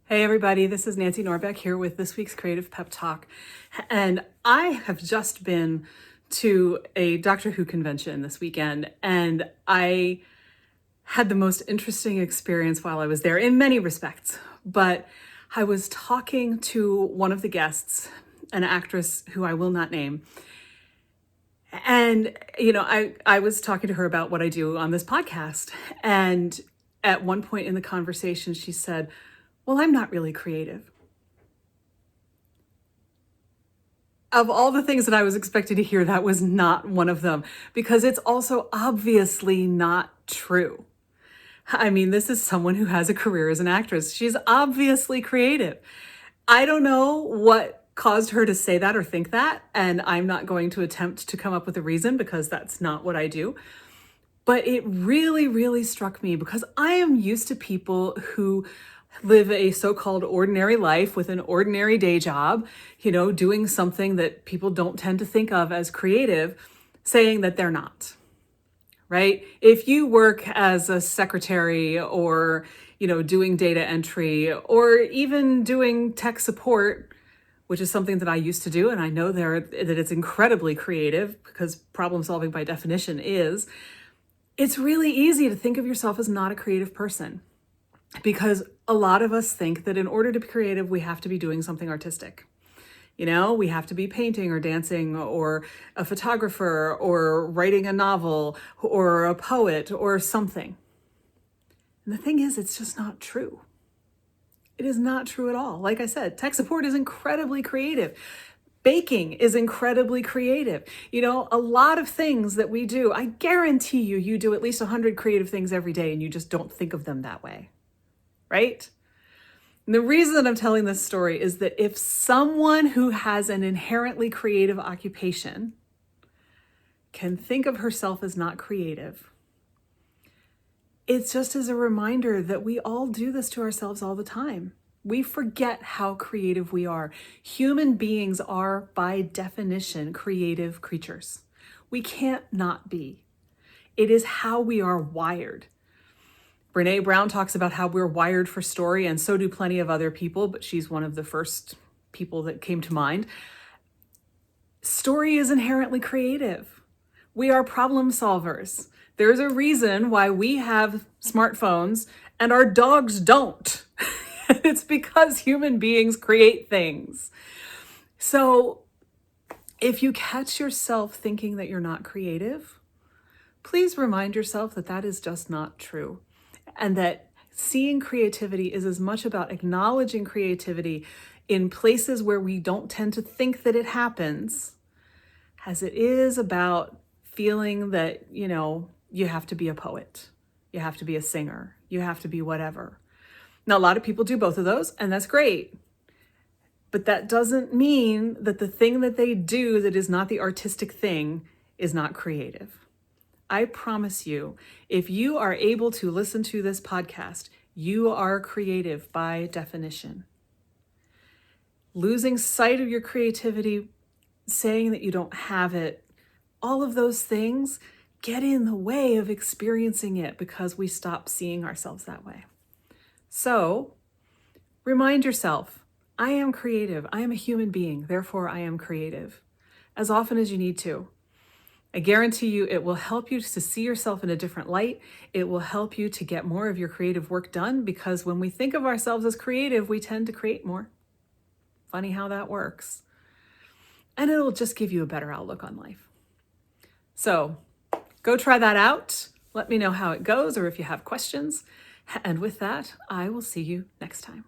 Hey everybody, this is Nancy Norbeck here with this week's Creative Pep Talk. And I have just been to a Doctor Who convention this weekend, and I had the most interesting experience while I was there in many respects. But I was talking to one of the guests, an actress who I will not name. And, I was talking to her about what I do on this podcast. And at one point in the conversation, she said, "Well, I'm not really creative." Of all the things that I was expecting to hear, that was not one of them, because it's also obviously not true. I mean, this is someone who has a career as an actress. She's obviously creative. I don't know what caused her to say that or think that, and I'm not going to attempt to come up with a reason because that's not what I do. But it really, really struck me because I am used to people who live a so-called ordinary life with an ordinary day job, doing something that people don't tend to think of as creative, saying that they're not, right? If you work as a secretary or, doing data entry or even doing tech support, which is something that I used to do, and I know that it's incredibly creative because problem solving by definition is, it's really easy to think of yourself as not a creative person. Because a lot of us think that in order to be creative, we have to be doing something artistic. We have to be painting or dancing or a photographer or writing a novel or a poet or something. And the thing is, it's just not true. It is not true at all. Like I said, tech support is incredibly creative. Baking is incredibly creative. A lot of things that we do, I guarantee you do at least 100 creative things every day and you just don't think of them that way. Right? And the reason that I'm telling this story is that if someone who has an inherently creative occupation can think of herself as not creative, it's just as a reminder that we all do this to ourselves all the time. We forget how creative we are. Human beings are, by definition, creative creatures. We can't not be. It is how we are wired. Brene Brown talks about how we're wired for story, and so do plenty of other people, but she's one of the first people that came to mind. Story is inherently creative. We are problem solvers. There's a reason why we have smartphones and our dogs don't. It's because human beings create things. So if you catch yourself thinking that you're not creative, please remind yourself that that is just not true. And that seeing creativity is as much about acknowledging creativity in places where we don't tend to think that it happens, as it is about feeling that, you have to be a poet, you have to be a singer, you have to be whatever. Now, a lot of people do both of those, and that's great. But that doesn't mean that the thing that they do that is not the artistic thing is not creative. I promise you, if you are able to listen to this podcast, you are creative by definition. Losing sight of your creativity, saying that you don't have it, all of those things get in the way of experiencing it because we stop seeing ourselves that way. So, remind yourself, I am creative. I am a human being, therefore I am creative, as often as you need to. I guarantee you it will help you to see yourself in a different light. It will help you to get more of your creative work done because when we think of ourselves as creative, we tend to create more. Funny how that works. And it'll just give you a better outlook on life. So go try that out. Let me know how it goes or if you have questions. And with that, I will see you next time.